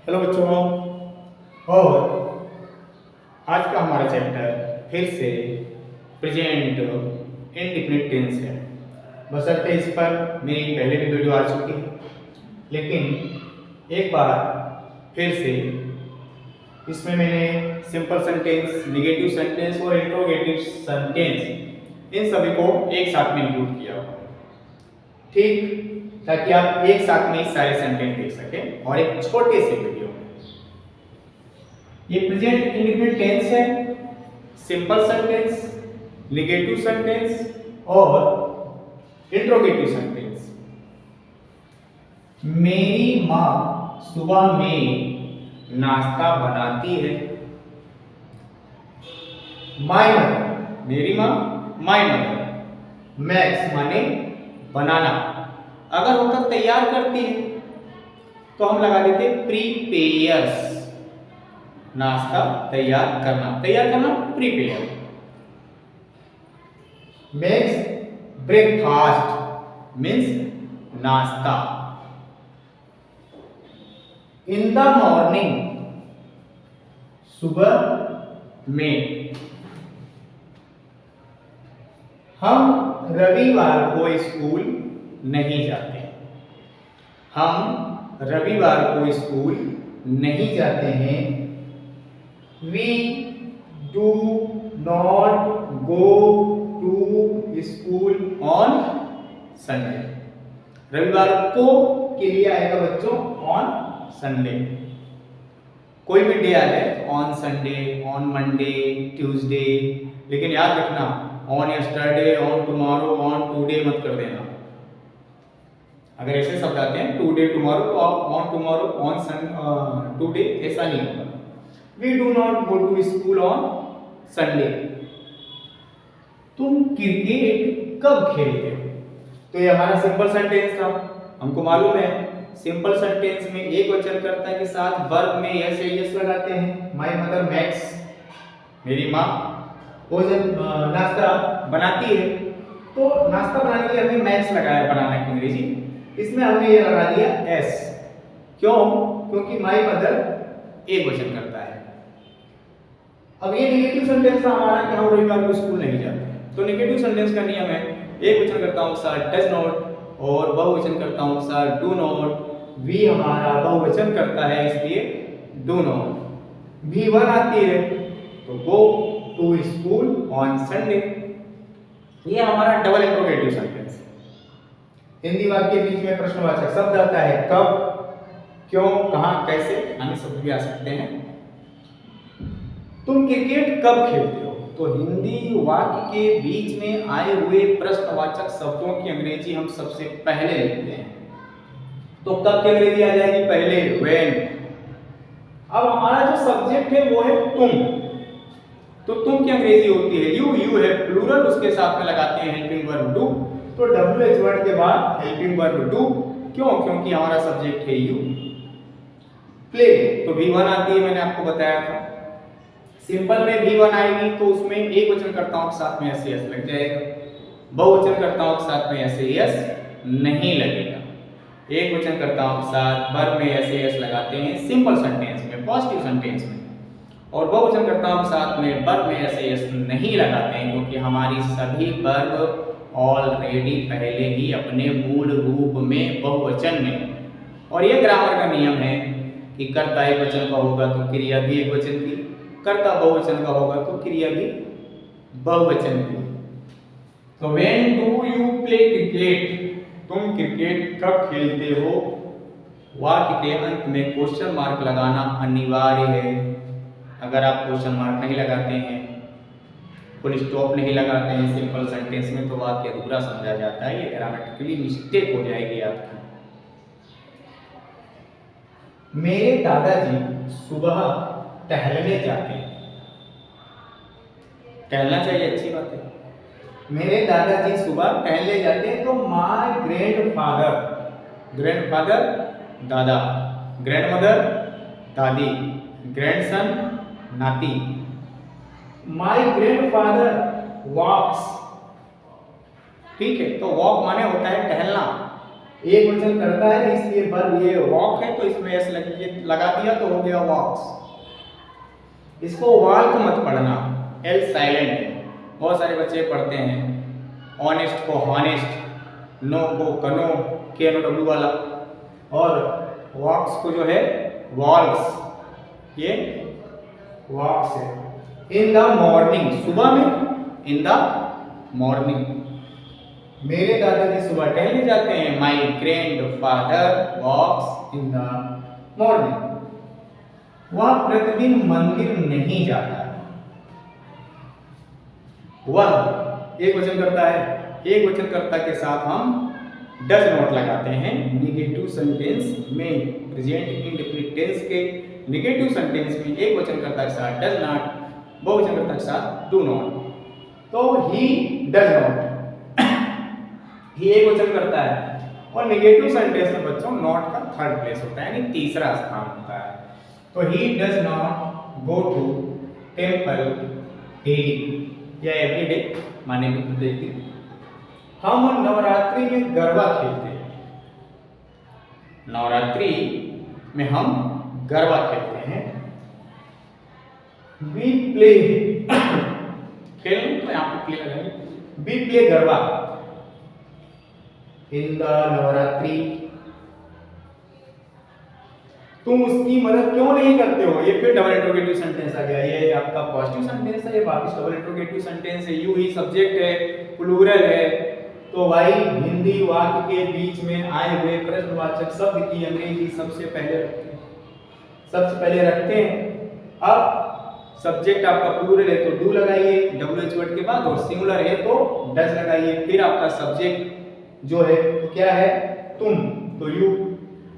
Hello बच्चों। और आज का हमारा चैप्टर फिर से प्रेजेंट इंडेफिनिट टेंस है। बशर्ते इस पर मेरी पहले भी वीडियो आ चुकी है, लेकिन एक बार फिर से इसमें मैंने सिंपल सेंटेंस, नेगेटिव सेंटेंस और इंट्रोगेटिव सेंटेंस इन सभी को एक साथ में इंक्लूड किया हुआ है, ठीक, ताकि आप एक साथ में सारे सेंटेंस देख सकें और एक छोटे से वीडियो में। ये प्रेजेंट इंडेफिनिट टेंस है, सिंपल सेंटेंस, नेगेटिव सेंटेंस और इंट्रोगेटिव सेंटेंस। मेरी माँ सुबह में नाश्ता बनाती है। माय मदर, मेरी माँ, माय मदर। मैक्स माने बनाना। अगर होता तैयार करती है तो हम लगा देते प्रीपेयर्स, नाश्ता तैयार करना, तैयार करना प्रीपेयर। मेक्स ब्रेकफास्ट मीन्स नाश्ता। इन द मॉर्निंग, सुबह में। हम रविवार को स्कूल नहीं जाते। हम रविवार को स्कूल नहीं जाते हैं। We do not go to school on Sunday। रविवार को के लिए आएगा बच्चों ऑन संडे। कोई भी डे आ जाए, on Sunday, on Monday, Tuesday, लेकिन याद रखना on yesterday, on tomorrow, on today मत कर देना। अगर ऐसे शब्द आते हैं टुडे टुमारो, तो आप ऑन टुमारो, ऑन टुडे, ऐसा नहीं होगा। We do not go to school on Sunday। तुम क्रिकेट कब खेलते हो? तो ये हमारा सिंपल सेंटेंस था। हमको मालूम है सिंपल सेंटेंस में एक वचन कर्ता के साथ वर्ब में यस या यस लगाते हैं। माय मदर मैक्स, मेरी माँ भोजन नाश्ता बनाती है। तो नाश्ता बनाने के लिए हमने मैक्स लगाया, बनाना की अंग्रेजी, इसमें हमने ये लगा दिया एस। क्यों? क्योंकि माय मदर एक वचन करता है। अब ये नेगेटिव सेंटेंस था हमारा कि हम रविवार को स्कूल नहीं जाते। तो नेगेटिव सेंटेंस का नियम है एक वचन कर्ताओं के साथ डज नॉट और बहुवचन कर्ताओं के साथ डू नॉट। वी हमारा बहुवचन करता है, इसलिए डू नॉट। भी वन आती है तो go to school on Sunday. ये हमारा डबल इंट्रोगेटिव सेंटेंस। हिंदी वाक्य के बीच में प्रश्नवाचक शब्द आता है कब, क्यों, कहां, कैसे, अन्य शब्द भी आ सकते हैं। तुम क्रिकेट कब खेलते हो? तो हिंदी वाक्य के बीच में आए हुए प्रश्नवाचक शब्दों की अंग्रेजी हम सबसे पहले लिखते हैं। तो कब की अंग्रेजी आ जाएगी? पहले, व्हेन। अब हमारा जो सब्जेक्ट है वो है तुम। तो तुम की अंग्रेजी होती है यू। यू है प्लूरल, उसके साथ में लगाते हैं हेल्पिंग वर्ब डू। तो WH वर्ड के बाद हेल्पिंग वर्ब डू। क्यों? क्योंकि हमारा सब्जेक्ट है यू। प्ले तो V1 आती है, मैंने आपको बताया था। सिंपल में V1 आएगी तो उसमें एक वचन कर्ताओं के साथ में ऐसे यस लग जाएगा, बहुवचन कर्ताओं के साथ में ऐसे यस नहीं लगेगा। एक वचन कर्ताओं के साथ वर्ब में ऐसे यस लगाते हैं सिंपल सेंटेंस में, पॉजिटिव सेंटेंस में, और बहुवचन कर्ताओं के साथ में वर्ब में ऐसे यस नहीं लगाते हैं क्योंकि हमारी सभी वर्ब ऑलरेडी पहले ही अपने मूल रूप में बहुवचन में। और ये ग्रामर का नियम है कि कर्ता एक वचन का होगा तो क्रिया भी एक वचन की, कर्ता बहुवचन का होगा तो क्रिया भी बहुवचन की। तो when do you play cricket? तुम क्रिकेट कब खेलते हो? वाक्य के अंत में क्वेश्चन मार्क लगाना अनिवार्य है। अगर आप क्वेश्चन मार्क नहीं लगाते हैं, फुल स्टॉप नहीं लगाते हैं सिंपल सेंटेंस में, तो वाक्य अधूरा समझा जाता है। ये ग्रामेटिकली मिस्टेक हो जाएगी आपकी। मेरे दादाजी सुबह टहलने जाते हैं। टहलना चाहिए, अच्छी बात है। मेरे दादाजी सुबह टहलने जाते हैं। तो माय ग्रैंडफादर, ग्रैंडफादर दादा, ग्रैंडमदर दादी, ग्रैंडसन नाती। माय ग्रैंडफादर वॉक्स, ठीक है। तो वॉक माने होता है टहलना, एक वचन करता है इसलिए वर्ब ये वॉक है तो इसमें एस लगा दिया तो हो गया वॉक्स। इसको वाल्क मत पढ़ना, एल साइलेंट है। बहुत सारे बच्चे पढ़ते हैं ऑनेस्ट को हॉनेस्ट, नो को कनो, के नो डब्ल्यू वाला, और वॉक्स को जो है वॉल्क्स, ये वॉक्स है। इन द मॉर्निंग, सुबह में, इन द मॉर्निंग। मेरे दादाजी सुबह टहलने जाते हैं, my grandfather walks in the morning. वह प्रतिदिन मंदिर नहीं जाता। वह एक वचन करता है, एक वचन कर्ता के साथ हम डज नॉट लगाते हैं निगेटिव सेंटेंस में। प्रेजेंट इंडेफिनिट टेंस के निगेटिव सेंटेंस में एक वचन कर्ता के साथ डज नॉट, बहुवचन कर्ता के साथ डू नॉट। तो ही डज नॉट, ही एक वचन करता है, और निगेटिव सेंटेंस में बच्चों नॉट का थर्ड प्लेस होता है, यानी तीसरा स्थान होता है। तो he does not go to temple daily या एवरी डे, माने में देती। हम नवरात्रि में गरबा खेलते हैं, नवरात्रि में हम गरबा खेलते हैं। वी प्ले, खेल तो यहाँ पे प्ले लगाएंगे, we play garba in the Navratri. तुम उसकी मदद क्यों नहीं करते हो? ये फिर डबल इंट्रोगेटिव सेंटेंस आ गया। ये आपका पॉजिटिव सेंटेंस है, ये वापस डबल इंट्रोगेटिव सेंटेंस है। यू ही सब्जेक्ट है, प्लूरल है, तो भाई हिंदी वाक्य के बीच में आए हुए प्रश्नवाचक शब्द की अंग्रेजी सबसे पहले रखते हैं। अब सब्जेक्ट आपका प्लूरल है तो डू लगाइए WH वर्ड के बाद, और सिंगुलर है तो डज लगाइए। फिर आपका सब्जेक्ट जो है तो क्या है? तुम, तो यू।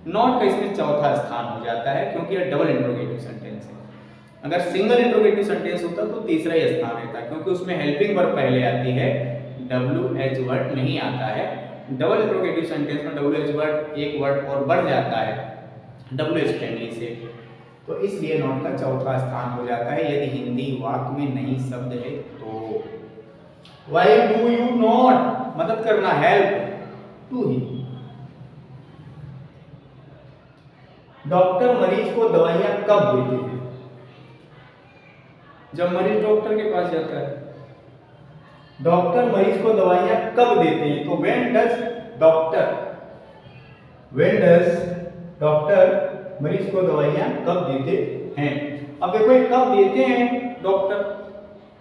नॉट का इसमें चौथा स्थान हो जाता है क्योंकि यह डबल इंट्रोगेटिव सेंटेंस है। अगर सिंगल इंट्रोगेटिव सेंटेंस होता तो तीसरा ही स्थान रहता, क्योंकि उसमें हेल्पिंग वर्ब पहले आती है, WH वर्ड नहीं आता है। डबल इंट्रोगेटिव सेंटेंस में WH वर्ड एक वर्ड और बढ़ जाता है WH फैमिली से, तो इसलिए नॉट का चौथा स्थान हो जाता है यदि हिंदी वाक्य में नहीं शब्द है तो। Why do you not, मदद करना, हेल्प टू ही। डॉक्टर मरीज को दवाइयां कब देते हैं? जब मरीज डॉक्टर के पास जाता है। डॉक्टर मरीज को दवाइयां कब देते हैं? तो when does डॉक्टर मरीज को दवाइयां कब देते हैं? अब देखो ये कब देते हैं डॉक्टर,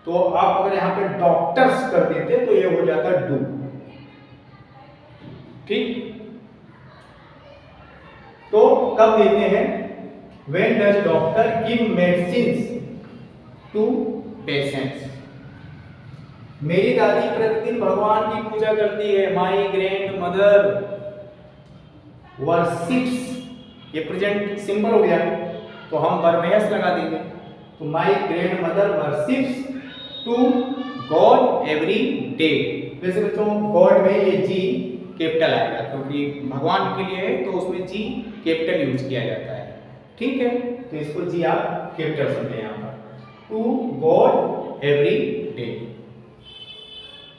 तो आप अगर यहाँ पे डॉक्टर्स कर देते तो ये हो जाता डू, ठीक। तो कब देते हैं? when does doctor give medicines to patients। मेरी दादी प्रतिदिन भगवान की पूजा करती है। माई ग्रैंड मदर worships, ये प्रेजेंट सिंपल हो गया तो हम वर्ब में एस लगा देंगे। तो my grandmother worships to god every day. वैसे बच्चों गॉड में ये जी कैपिटल आएगा क्योंकि भगवान के लिए है तो उसमें जी कैपिटल यूज किया जाता है, ठीक है। तो इसको जी आप कैपिटल समझे यहाँ पर। To god every day.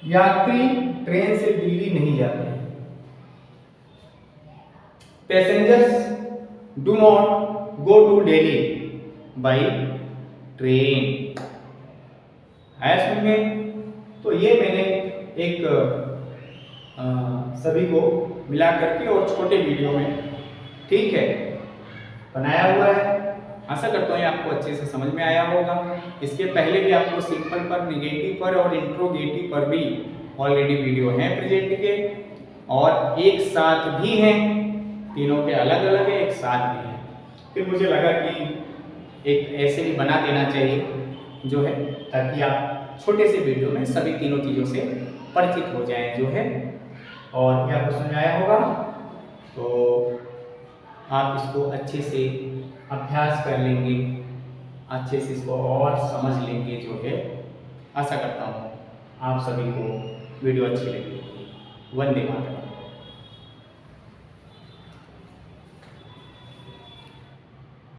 यात्री ट्रेन से दिल्ली नहीं जाते। Passengers do not go to Delhi by train. ऐसे में तो ये मैंने एक सभी को मिला करके और छोटे वीडियो में, ठीक है, बनाया हुआ है। आशा करता हूँ आपको अच्छे से समझ में आया होगा। इसके पहले भी आपको सिंपल पर, निगेटिव पर और इंट्रोगेटिव पर भी ऑलरेडी वीडियो हैं प्रेजेंट के, और एक साथ भी हैं, तीनों के अलग अलग है, एक साथ भी है। फिर मुझे लगा कि एक ऐसे भी बना देना चाहिए जो है, ताकि आप छोटे से वीडियो में सभी तीनों चीज़ों से परिचित हो जाएं जो है। और ये आपको समझ आया होगा तो आप इसको अच्छे से अभ्यास कर लेंगे, अच्छे से इसको और समझ लेंगे जो है। आशा करता हूँ आप सभी को वीडियो अच्छी लगी। वंदे मातरम।